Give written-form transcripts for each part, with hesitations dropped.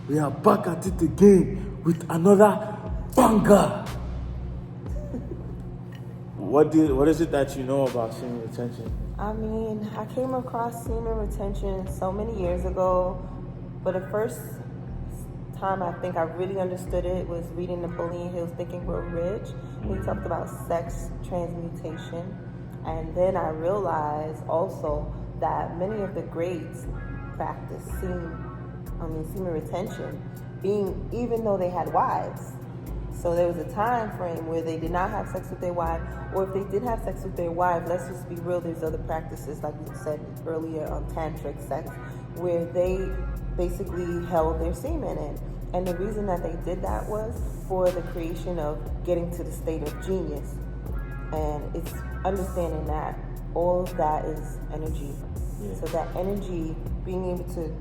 We are back at it again with another banger. What is it that you know about semen retention? I mean, I came across semen retention so many years ago, but the first time I think I really understood it was reading Napoleon Hill's Think and Grow Rich. He talked about sex transmutation, and then I realized also that many of the greats practiced semen retention, even though they had wives. So there was a time frame where they did not have sex with their wife, or if they did have sex with their wife, let's just be real, there's other practices, like we said earlier, Tantric sex, where they basically held their semen in. And the reason that they did that was for the creation of getting to the state of genius. And it's understanding that all of that is energy. Yeah. So that energy, being able to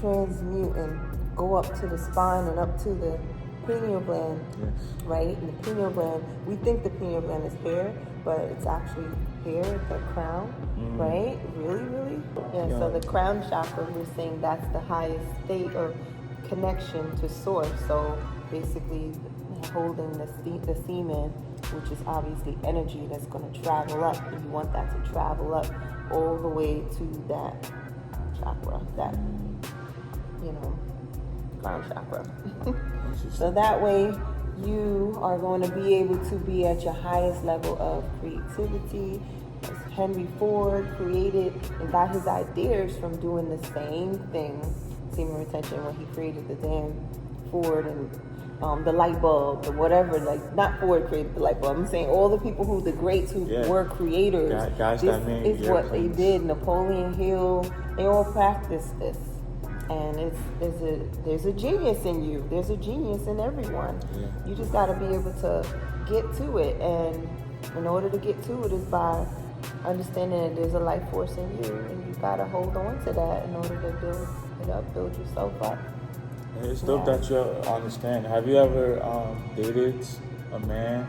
transmute and go up to the spine and up to the pineal gland, yes. Right? And the pineal gland, we think the pineal gland is hair, but it's actually hair, the crown, right? Really? Yeah, so the crown chakra, we're saying that's the highest state of connection to source. So basically holding the semen, which is obviously energy that's going to travel up, and you want that to travel up all the way to that chakra, that, crown chakra. So that way you are going to be able to be at your highest level of creativity. As Henry Ford created and got his ideas from doing the same thing, semen retention, when he created the damn Ford and the light bulb or whatever. Like, not Ford created the light bulb. I'm saying all the people the greats who were creators. Guys this that made is what they did. Napoleon Hill, they all practiced this. And there's a genius in you. There's a genius in everyone. Yeah. You just got to be able to get to it. And in order to get to it is by understanding that there's a life force in you. And you got to hold on to that in order to build it up, build yourself up. It's dope that you understand. Have you ever dated a man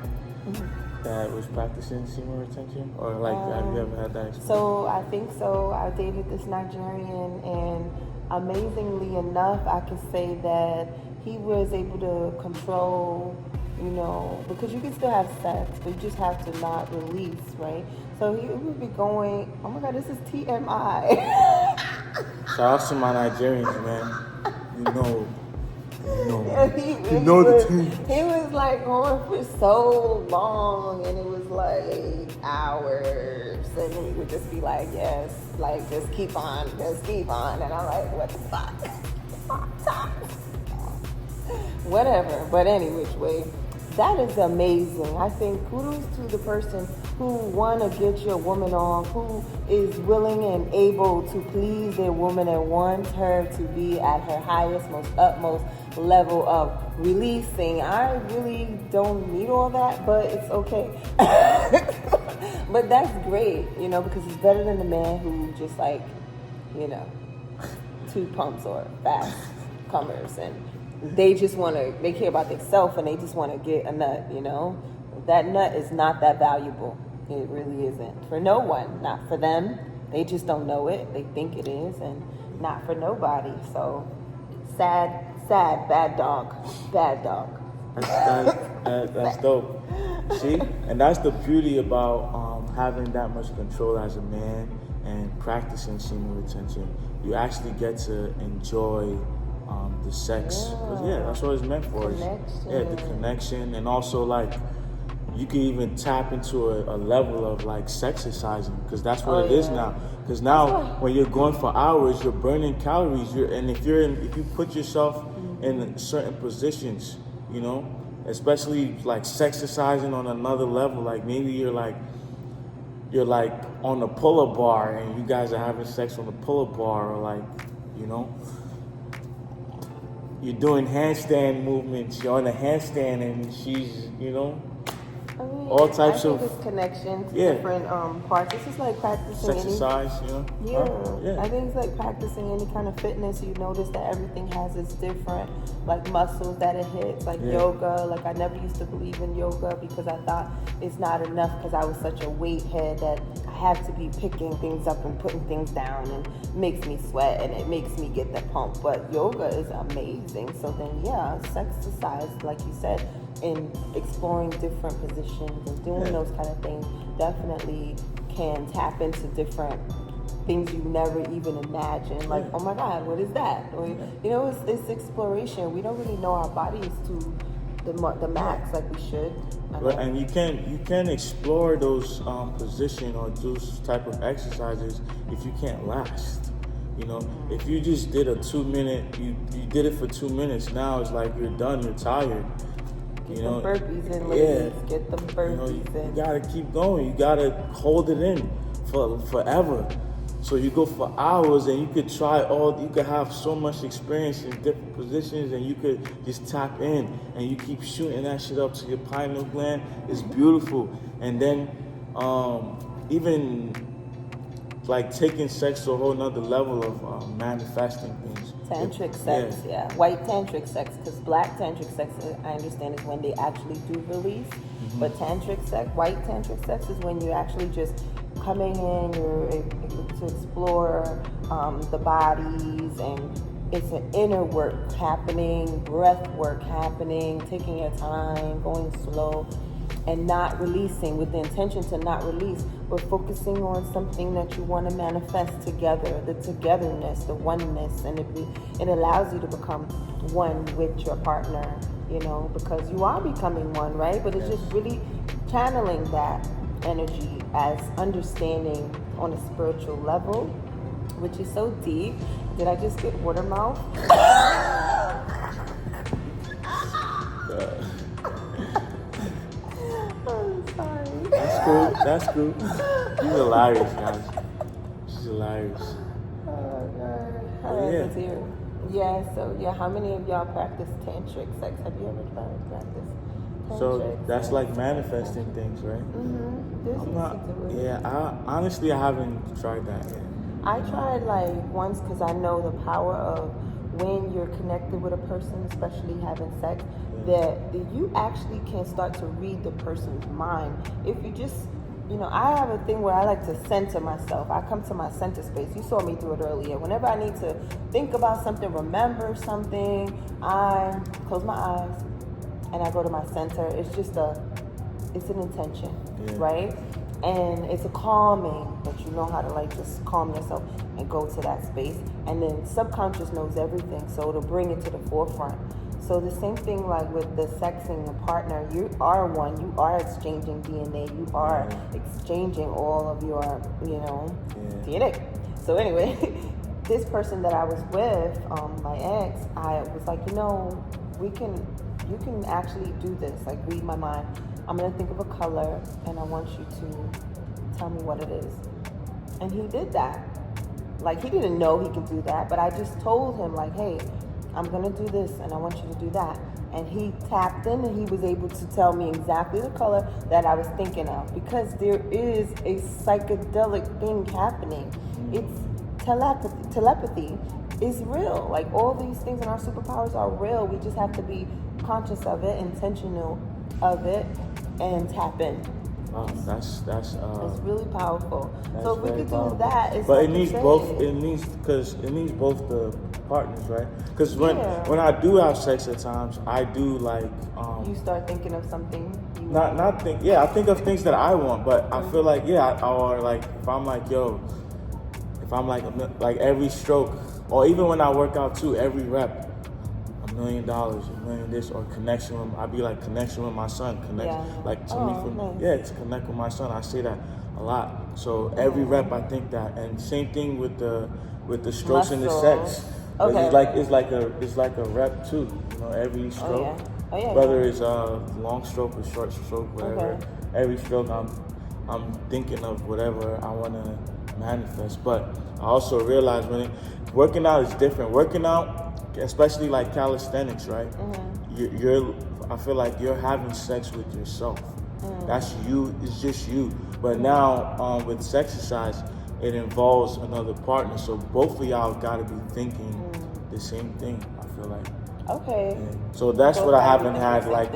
that was practicing semen retention? Or have you ever had that experience? So I think so. I dated this Nigerian, and amazingly enough, I can say that he was able to control, because you can still have sex, but you just have to not release, right? So he would be going, oh my God, this is TMI. Shout out to my Nigerians, man. The team. He was like going for so long, and it was like hours, and he would just be like, yes, like just keep on, and I'm like, what the fuck? Whatever, but any which way, that is amazing. I think kudos to the person who want to get your woman on, who is willing and able to please their woman and wants her to be at her highest, most utmost level of releasing. I really don't need all that, but it's okay. But that's great, because it's better than the man who just two pumps or fast comers, and they care about themselves and they just want to get a nut, That nut is not that valuable. It really isn't. For no one. Not for them. They just don't know it. They think it is, and not for nobody. So, sad, bad dog. That's dope. See? And that's the beauty about having that much control as a man and practicing semen retention. You actually get to enjoy the sex. Yeah, that's what it's meant for. The connection, and also you can even tap into a level of sexercising, because that's what it is now. Because now when you're going for hours, you're burning calories. And if you put yourself in certain positions, especially sexercising on another level, maybe you're on the pull-up bar and you guys are having sex on the pull-up bar, or you're doing handstand movements, you're on a handstand and she's, all types of it's connection to different parts. It's just like practicing exercise, I think it's like practicing any kind of fitness. You notice that everything has its different muscles that it hits, yoga. I never used to believe in yoga because I thought it's not enough, because I was such a weight head that I have to be picking things up and putting things down, and it makes me sweat and it makes me get the pump. But yoga is amazing. So then, yeah, exercise, like you said, in exploring different positions and doing those kind of things definitely can tap into different things you never even imagined. Like, oh my God, what is that? Or, you know, it's exploration. We don't really know our bodies to the max like we should. But, and you can explore those position or those type of exercises if you can't last. You know, if you just did a 2 minute, you did it for 2 minutes. Now it's like you're done. You're tired. Get them burpees in, ladies. Get them burpees in. You gotta keep going. You gotta hold it in for forever. So you go for hours, and you could you could have so much experience in different positions, and you could just tap in, and you keep shooting that shit up to your pineal gland. It's beautiful. And then even like taking sex to a whole nother level of manifesting things. Tantric sex, white tantric sex, because black tantric sex, I understand, is when they actually do release. But tantric sex, white tantric sex, is when you're actually just coming in, you're able to explore the bodies, and it's an inner work happening, breath work happening, taking your time, going slow, and not releasing, with the intention to not release, but focusing on something that you want to manifest together, the togetherness, the oneness, and it allows you to become one with your partner, you know, because you are becoming one, right? But it's just really channeling that energy as understanding on a spiritual level, which is so deep. Did I just get water mouth? I'm sorry. That's cool. She's hilarious, guys. She's hilarious. Oh, God. All right, let's hear it. Yeah, how many of y'all practice tantric sex? Have you ever tried to practice tantric So that's sex? like manifesting things, right? Honestly, I haven't tried that yet. I tried like once because I know the power of when you're connected with a person, especially having sex, that you actually can start to read the person's mind. If you just, you know, I have a thing where I like to center myself. I come to my center space. You saw me do it earlier. Whenever I need to think about something, remember something, I close my eyes and I go to my center. It's just it's an intention, right? And it's a calming, but you know how to like just calm yourself and go to that space. And then subconscious knows everything, so it'll bring it to the forefront. So the same thing like with the sexing a partner, you are one, you are exchanging DNA, you are exchanging all of your, you know, DNA. So anyway, this person that I was with, my ex, I was like, you know, you can actually do this, like read my mind. I'm gonna think of a color and I want you to tell me what it is. And he did that. Like, he didn't know he could do that, but I just told him like, hey, I'm gonna do this and I want you to do that. And he tapped in and he was able to tell me exactly the color that I was thinking of, because there is a psychedelic thing happening. It's telepathy is real. Like, all these things in our superpowers are real. We just have to be conscious of it, intentional of it, and tap in. Wow, that's it's really powerful. So if we could do that, it's but like it needs both. It needs both the partners, right? Because when I do have sex at times, I do like you start thinking of something. I think of things that I want, but I feel like or like if I'm like every stroke, or even when I work out too, every rep, $1 million, $1 million this, or connection with my son, to connect with my son. I say that a lot. So every rep, I think that, and same thing with the strokes and the sex. Okay. It's like a rep too. You know, every stroke, whether it's a long stroke or short stroke, whatever. Okay. Every stroke, I'm thinking of whatever I want to manifest. But I also realize working out is different. Working out, especially like calisthenics, right? I feel like you're having sex with yourself. That's you. It's just you. But now with exercise, it involves another partner. So both of y'all got to be thinking the same thing. I feel like. Okay. Yeah. So that's what I haven't had. Like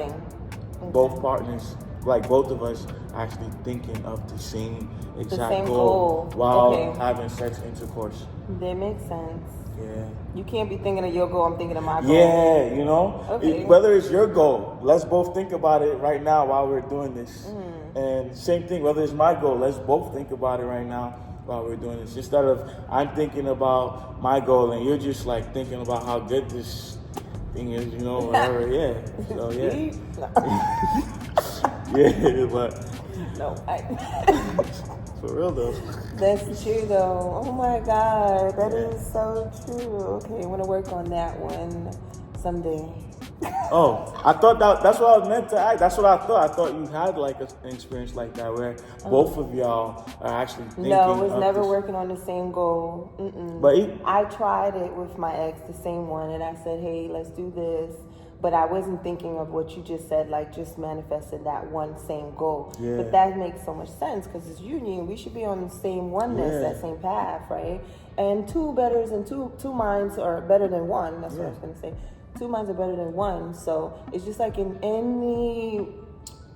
both partners, like both of us, actually thinking of the same exact same goal goal. while Okay. having sex intercourse. That makes sense. Yeah. You can't be thinking of your goal, I'm thinking of my goal. Yeah, you know, Okay. whether it's your goal, let's both think about it right now while we're doing this. And same thing, whether it's my goal, let's both think about it right now while we're doing this. Instead of I'm thinking about my goal and you're just like thinking about how good this thing is, you know, whatever. Yeah. So yeah. Deep? Yeah, but No, for real though. that's true though. Oh my God, that Yeah. is so true. Okay, I want to work on that one someday. Oh, I thought that's what I was meant to ask. That's what I thought. I thought you had like an experience like that where both of y'all are actually thinking. No, it was of never this. working on the same goal. But I tried it with my ex, the same one, and I said, hey, let's do this. But I wasn't thinking of what you just said, like just manifested that one same goal. Yeah. But that makes so much sense because it's union. We should be on the same oneness, Yeah. that same path, right? And two minds are better than one. That's what I was going to say. Two minds are better than one. So it's just like in any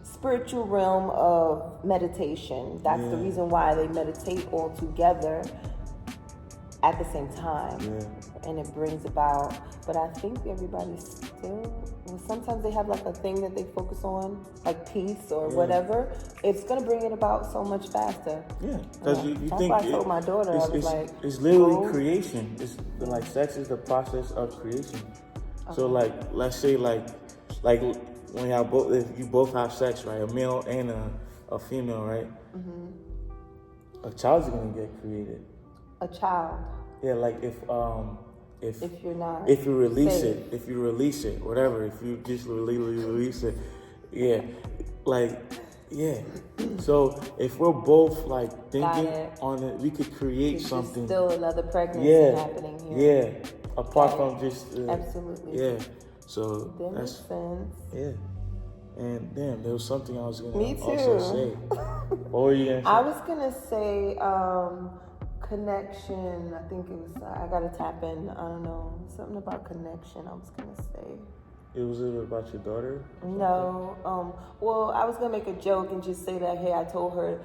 spiritual realm of meditation. That's the reason why they meditate all together at the same time. And it brings about, but I think everybody's still, well, sometimes they have like a thing that they focus on, like peace or whatever. It's going to bring it about so much faster. Yeah, because you That's think why I told my daughter, I was like, it's literally go. creation. It's like sex is the process of creation. So like, let's say like when y'all both, if you both have sex, right, a male and a female, right, a child's gonna get created. A child. Yeah, like if you're not if you release safe. it, if you release it, whatever, if you just release it, yeah, like, yeah. So if we're both like thinking on it, we could create There's something. still another pregnancy happening here. Yeah, apart from just Absolutely. Yeah, so That that's makes sense. yeah. And damn, there was something I was gonna Me also too. say. What were you gonna say? I was gonna say connection. I think it was. I gotta tap in. I don't know, something about connection. I was gonna say. It was about your daughter? No. Well, I was gonna make a joke and just say that, hey, I told her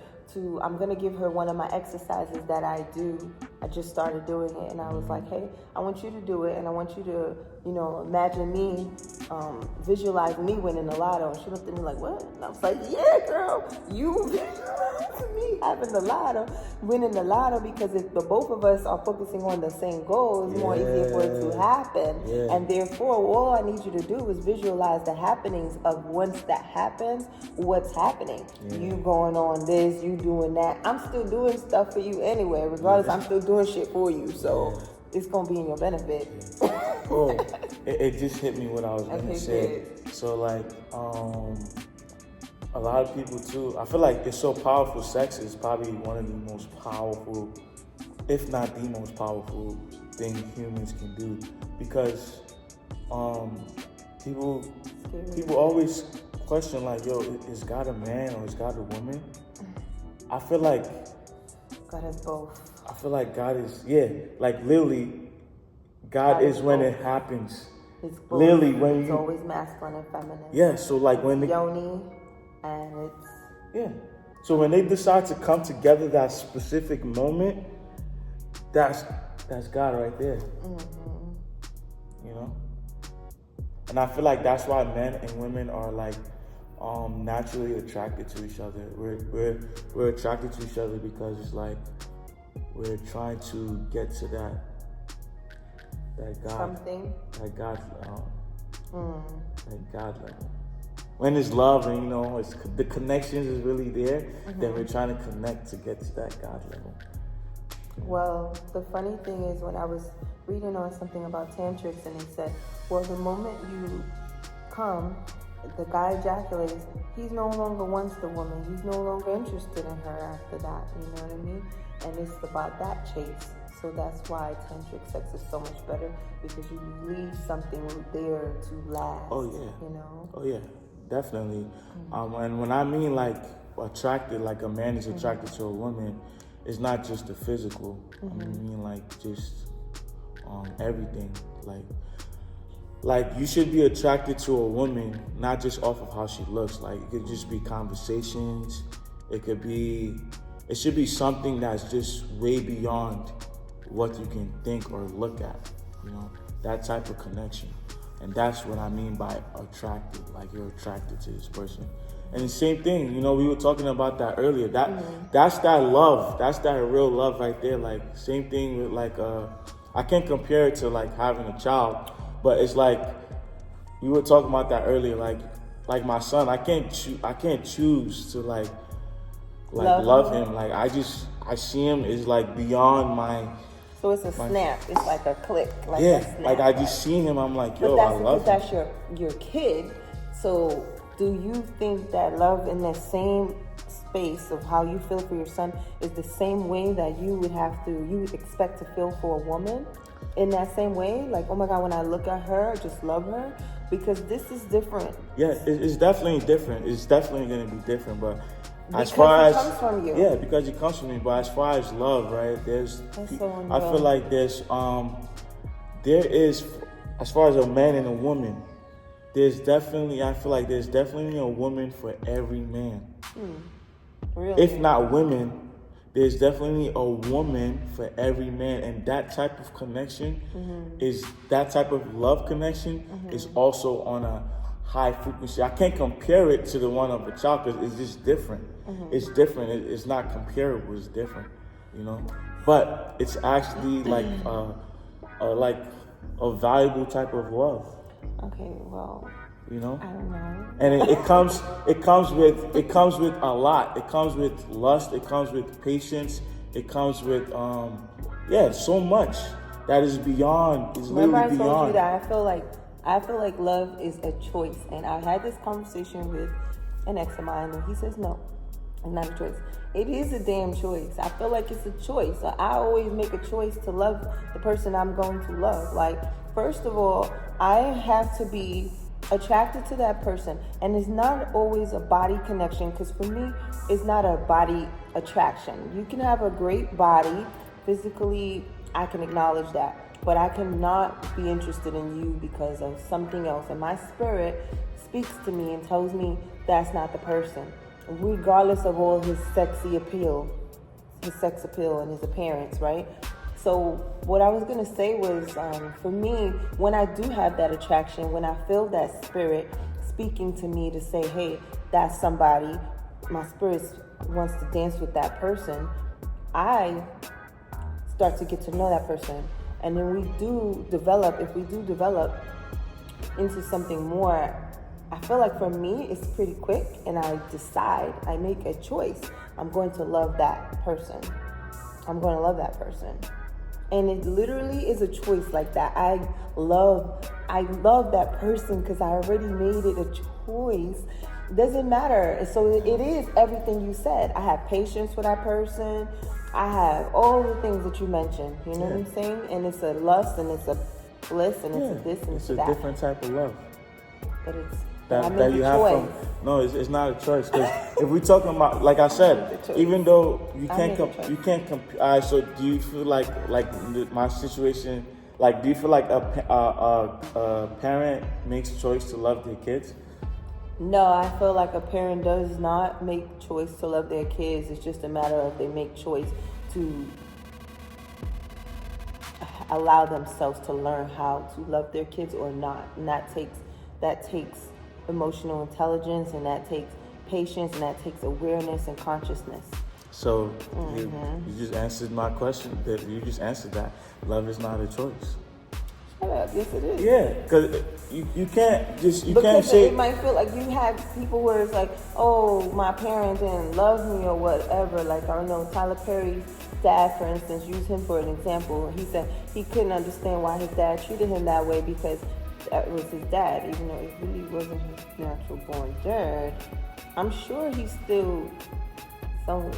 I'm gonna give her one of my exercises that I do. I just started doing it, and I was like, hey, I want you to do it, and I want you to, imagine me, visualize me winning the lotto. And she looked at me like, what? And I was like, yeah, girl, you visualize me having the lotto, winning the lotto, because if the both of us are focusing on the same goal, it's more easier for it to happen. Yeah. And therefore, all I need you to do is visualize the happenings of once that happens, what's happening. You going on this, you doing that. I'm still doing stuff for you anyway. Regardless, I'm still doing shit for you. So it's going to be in your benefit. Oh, it just hit me what I was going to say. Good. So, like, a lot of people, too, I feel like it's so powerful. Sex is probably one of the most powerful, if not the most powerful thing humans can do. Because people always question, like, yo, is God a man or is God a woman? I feel like God has both. I feel like God is, like literally, God is when it happens. It's both. Literally, when it's always masculine and feminine. Yeah, so like when Yoni, and it's... Yeah. So when they decide to come together that specific moment, that's God right there. You know? And I feel like that's why men and women are like naturally attracted to each other. We're attracted to each other because it's like we're trying to get to that God, something. that God level. When it's love and it's the connections is really there, then we're trying to connect to get to that God level. Well, the funny thing is, when I was reading on something about tantrics, and they said, well, the moment you come, the guy ejaculates, he's no longer wants the woman. He's no longer interested in her after that. You know what I mean? And it's about that chase. So that's why tantric sex is so much better, because you leave something there to last. Oh yeah. You know? Oh yeah, definitely. And when I mean like attracted, like a man is attracted to a woman, it's not just the physical. I mean like just everything. Like like, you should be attracted to a woman not just off of how she looks. Like, it could just be conversations. It should be something that's just way beyond what you can think or look at, you know, that type of connection. And that's what I mean by attracted, like you're attracted to this person. And the same thing, you know, we were talking about that earlier. That's that love. That's that real love right there. Like, same thing with, like, I can't compare it to, like, having a child, but it's like, we were talking about that earlier. Like my son, I can't choose to like love him. Like, I see him as, like, beyond my. So it's a snap. It's like a click. Like yeah, a snap, like I just see him. I'm like, yo, but I love him. That's your kid. So do you think that love in that same space of how you feel for your son is the same way that you would expect to feel for a woman? In that same way, like, oh my God, when I look at her, I just love her, because this is different. Yeah, it's definitely different. It's definitely going to be different, but because as far as comes from you. Yeah, because it comes from me. But as far as love, right? I feel like there is, as far as a man and a woman, I feel like there's definitely a woman for every man. Really? If not women, there's definitely a woman for every man, and that type of connection that type of love connection is also on a high frequency. I can't compare it to the one of a child because it's just different. It's different. It's not comparable. It's different, you know. But it's actually like a valuable type of love. Okay, well, you know, I don't know. And it comes with a lot. It comes with lust. It comes with patience. It comes with so much that is beyond. Is literally Remember, I beyond. told you that I feel like love is a choice, and I had this conversation with an ex of mine, and he says no, it's not a choice. It is a damn choice. I feel like it's a choice. So I always make a choice to love the person I'm going to love. Like, first of all, I have to be attracted to that person, and it's not always a body connection, because for me it's not a body attraction. You can have a great body physically, I can acknowledge that, but I cannot be interested in you because of something else, and my spirit speaks to me and tells me that's not the person, regardless of all his sex appeal and his appearance, right? So what I was going to say was, for me, when I do have that attraction, when I feel that spirit speaking to me to say, hey, that's somebody, my spirit wants to dance with that person, I start to get to know that person. And then if we do develop into something more, I feel like for me, it's pretty quick, and I make a choice. I'm going to love that person. And it literally is a choice like that. I love that person because I already made it a choice. Doesn't matter. So it is everything you said. I have patience for that person. I have all the things that you mentioned. You know what I'm saying? And it's a lust, and it's a bliss, and it's a this, and it's that. It's a different type of love. But it's that you have from. No, it's not a choice. Because if we're talking about, like I said, even though you can't compare. All right, so do you feel like my situation? Like, do you feel like a parent makes a choice to love their kids? No, I feel like a parent does not make choice to love their kids. It's just a matter of they make choice to allow themselves to learn how to love their kids or not. And that takes emotional intelligence, and that takes patience, and that takes awareness and consciousness. So you just answered my question. You just answered that. Love is not a choice. Shut up. Yes, it is. Yeah, because you can't say. Because it might feel like you have people where it's like, oh, my parents didn't love me or whatever. Like, I don't know, Tyler Perry's dad, for instance, use him for an example. He said he couldn't understand why his dad treated him that way because that was his dad, even though it really wasn't his natural born dad. I'm sure he's still some.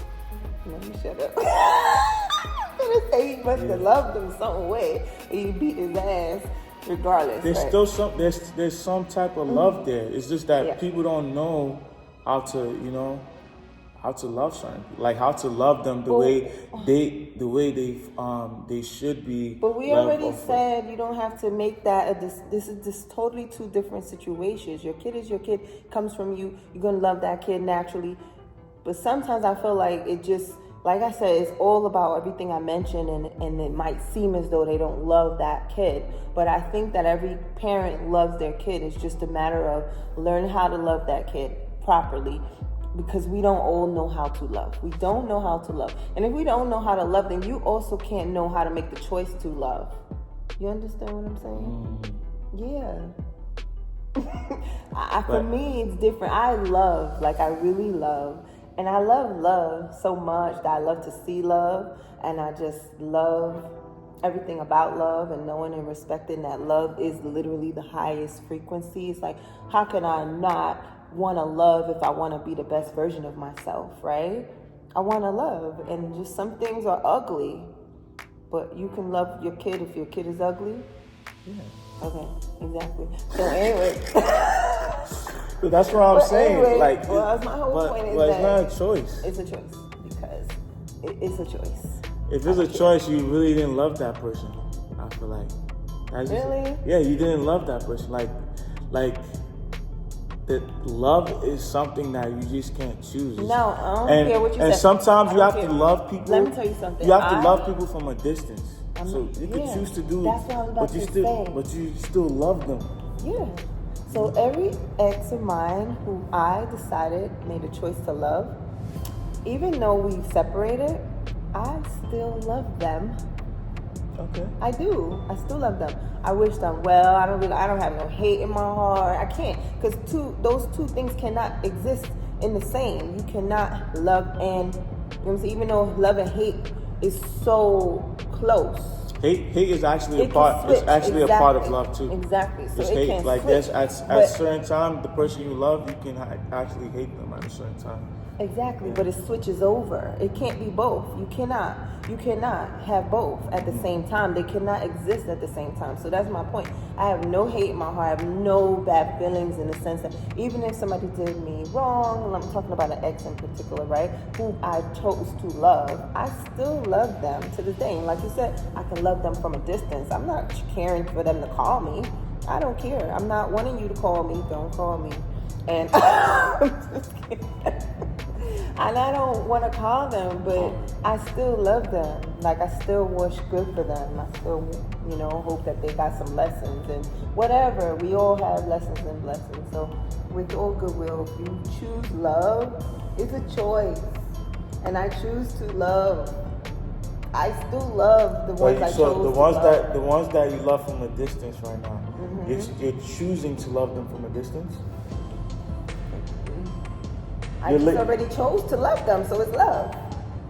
Let me shut up. I'm gonna say he must have loved him some way. He beat his ass regardless. There's still some type of love there. It's just that people don't know how how to love certain people, like how to love them the way they should be. But we already said you don't have to make that this is just totally two different situations. Your kid is your kid, comes from you. You're gonna love that kid naturally. But sometimes I feel like it just, like I said, it's all about everything I mentioned, and it might seem as though they don't love that kid. But I think that every parent loves their kid. It's just a matter of learning how to love that kid properly, because we don't all know how to love. We don't know how to love. And if we don't know how to love, then you also can't know how to make the choice to love. You understand what I'm saying? Yeah. For me, it's different. I love, like I really love. And I love so much that I love to see love. And I just love everything about love, and knowing and respecting that love is literally the highest frequency. It's like, how can I not want to love if I want to be the best version of myself, right? I want to love, and just some things are ugly, but you can love your kid if your kid is ugly. Yeah. Okay, exactly. So anyway. That's what I'm saying. Anyway, like, that's my whole point. Is but that it's not a choice. It's a choice, because it's a choice. If it's a choice, you really didn't love that person. I feel like. Really? Yeah, you didn't love that person. Like that love is something that you just can't choose. No, I don't care what you say. And sometimes you have to love people. Let me tell you something. You have to love people from a distance. So you can choose to do. That's what I was about to say. But you still love them. Yeah. So every ex of mine who I decided made a choice to love, even though we separated, I still love them. Okay. I do. I still love them. I wish them well. I don't have no hate in my heart. I can't, because those two things cannot exist in the same. You cannot love and, you know what I'm saying? Even though love and hate is so close. Hate is actually a part. It's actually a part of love too. Exactly. So it's it hate. can Like switch. at a certain time, the person you love, you can actually hate them at a certain time. Exactly, yeah. But it switches over. It can't be both. You cannot have both at the same time. They cannot exist at the same time. So that's my point. I have no hate in my heart. I have no bad feelings, in the sense that even if somebody did me wrong, and I'm talking about an ex in particular, right, who I chose to love, I still love them to this day. And like you said, I can love them from a distance. I'm not caring for them to call me. I don't care. I'm not wanting you to call me. Don't call me. And I'm just kidding. And I don't want to call them, but I still love them. Like, I still wish good for them. I still, hope that they got some lessons and whatever. We all have lessons and blessings. So with all goodwill, if you choose love, it's a choice. And I choose to love. I still love the ones I chose to love. The ones that you love from a distance right now, you're choosing to love them from a distance? I just already chose to love them, so it's love.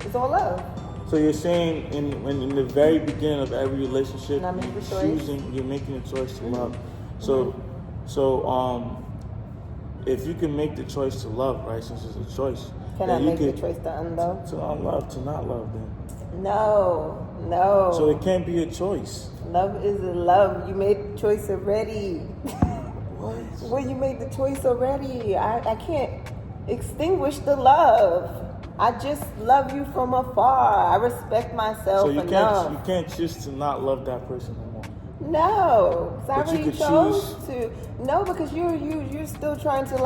It's all love. So you're saying in the very beginning of every relationship, you're making a choice to love. So if you can make the choice to love, right, since it's a choice. Can I make the choice to unlove? To unlove, to not love them. No. So it can't be a choice. Love is a love. You made the choice already. What? Well, you made the choice already. I can't extinguish the love. I just love you from afar. I respect myself enough. So you can't choose to not love that person anymore. No, because I already chose to. No, because you're still trying to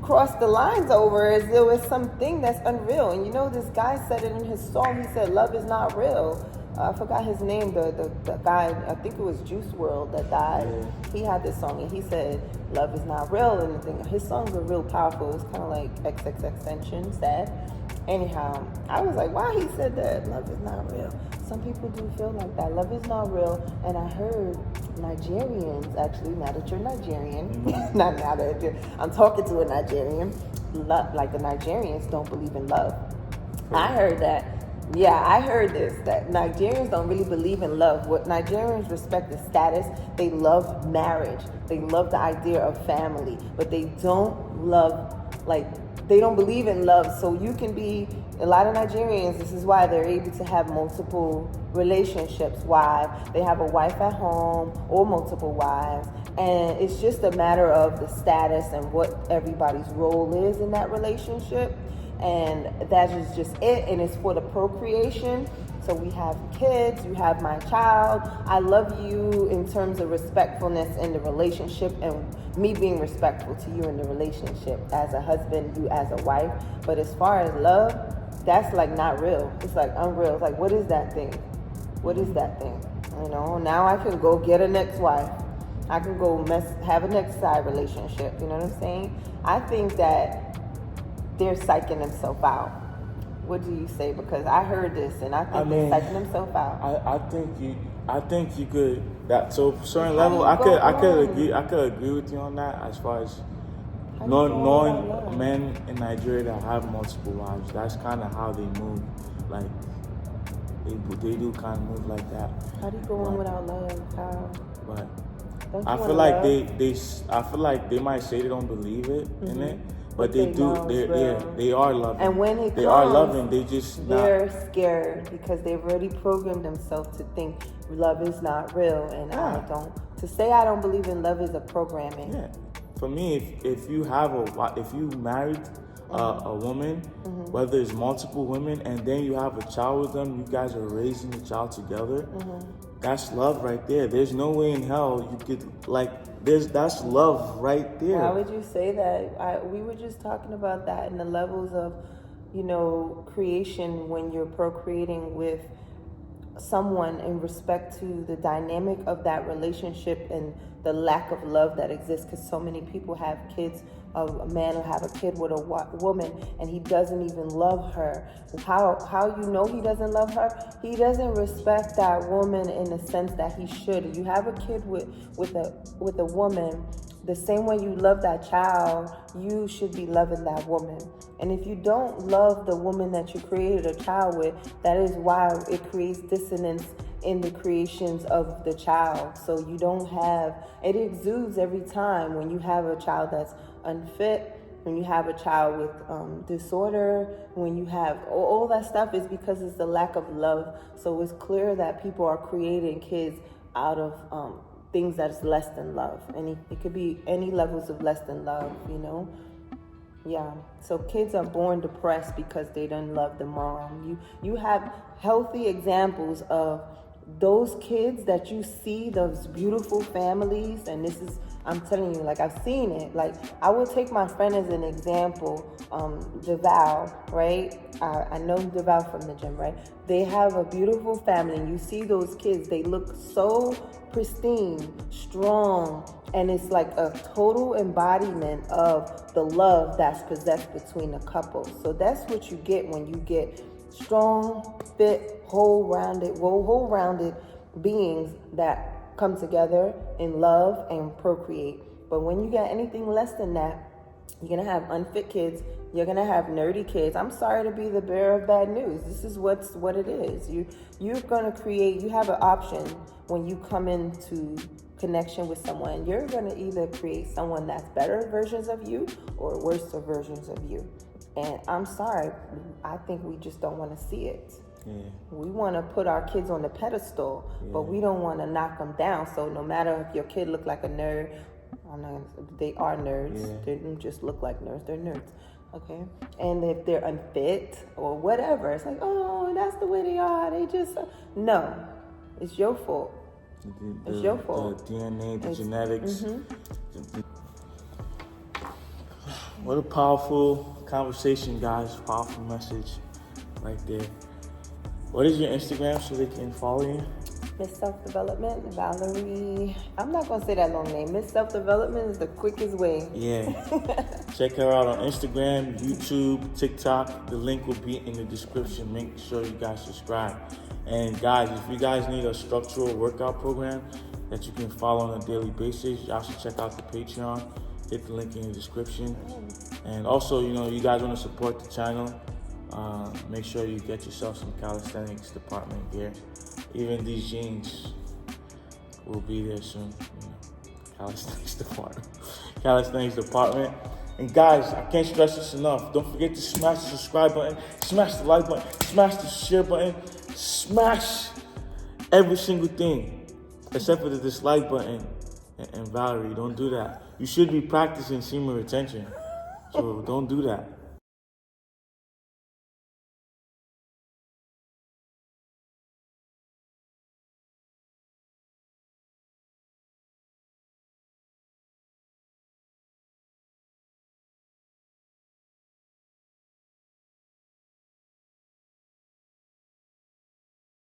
cross the lines over as though it's something that's unreal. And this guy said it in his song. He said, "Love is not real." I forgot his name. The guy, I think it was Juice WRLD that died. Yeah. He had this song, and he said, "Love is not real." And his songs are real powerful. It's kind of like XXXTentacion, sad. Anyhow, I was like, why he said that? Love is not real. Some people do feel like that. Love is not real. And I heard Nigerians, actually, now that you're Nigerian, not now that I'm talking to a Nigerian, like the Nigerians don't believe in love. I heard that. Yeah, I heard this, that Nigerians don't really believe in love. What Nigerians respect is status. They love marriage. They love the idea of family. But they don't love, they don't believe in love. So you can be, a lot of Nigerians, this is why they're able to have multiple relationships. Why? They have a wife at home or multiple wives. And it's just a matter of the status and what everybody's role is in that relationship. and that is just it, and it's for the procreation. So we have kids, you have my child. I love you in terms of respectfulness in the relationship, and me being respectful to you in the relationship as a husband, you as a wife. But as far as love, that's like not real. It's like unreal. It's like, what is that thing? What is that thing? You know, now I can go get a next wife. I can go have a next side relationship. You know what I'm saying? I think that they're psyching themselves out. What do you say? Because I heard this, and I think they're psyching themselves out. I think you could that so certain level. I could agree with you on that as far as knowing men in Nigeria that have multiple wives. That's kind of how they move. Like they do kind of move like that. How do you go on without love? How? But I feel like I feel like they might say they don't believe it in it, but they do. They are loving. And when it they comes, are loving, they're scared because they've already programmed themselves to think love is not real, and I don't. To say I don't believe in love is a programming. Yeah. For me, if you married a woman, whether it's multiple women, and then you have a child with them, you guys are raising the child together. That's love right there. There's no way in hell you could that's love right there. Why would you say that? We were just talking about that in the levels of, creation when you're procreating with someone in respect to the dynamic of that relationship and the lack of love that exists, because so many people have kids. A man will have a kid with a woman and he doesn't even love her. How you know he doesn't love her? He doesn't respect that woman in the sense that he should. You have a kid with a woman, the same way you love that child, you should be loving that woman. And if you don't love the woman that you created a child with, that is why it creates dissonance in the creations of the child. So you don't have, it exudes every time when you have a child that's unfit, when you have a child with disorder, when you have all that stuff, is because it's the lack of love. So it's clear that people are creating kids out of things that's less than love. And it could be any levels of less than love, Yeah. So kids are born depressed because they don't love the mom. You have healthy examples of those kids that you see, those beautiful families, and this is, I'm telling you, like, I've seen it. Like, I will take my friend as an example, Deval, right? I know Deval from the gym, right? They have a beautiful family, and you see those kids, they look so pristine, strong, and it's like a total embodiment of the love that's possessed between a couple. So that's what you get when you get strong, fit, whole-rounded beings that come together in love and procreate. But when you get anything less than that, you're gonna have unfit kids. You're gonna have nerdy kids. I'm sorry to be the bearer of bad news. This is what it is. You're gonna create. You have an option when you come into connection with someone. You're gonna either create someone that's better versions of you or worse versions of you. And I'm sorry, I think we just don't want to see it. Yeah. We want to put our kids on the pedestal, but we don't want to knock them down. So no matter if your kid look like a nerd, they are nerds. Yeah. They don't just look like nerds, they're nerds. Okay? And if they're unfit or whatever, it's like, oh, that's the way they are. They just, no, it's your fault. It's your fault. The DNA, the genetics. What a powerful conversation, guys. Powerful message right there. What is your Instagram so they can follow you? Miss Self-Development, Valerie. I'm not going to say that long name. Miss Self-Development is the quickest way. Yeah. Check her out on Instagram, YouTube, TikTok. The link will be in the description. Make sure you guys subscribe. And guys, if you guys need a structural workout program that you can follow on a daily basis, y'all should check out the Patreon. Hit the link in the description. And also, you guys want to support the channel, make sure you get yourself some calisthenics department gear. Even these jeans will be there soon. Calisthenics department. And guys, I can't stress this enough. Don't forget to smash the subscribe button, smash the like button, smash the share button, smash every single thing except for the dislike button. And Valerie, don't do that. You should be practicing semen retention. So don't do that.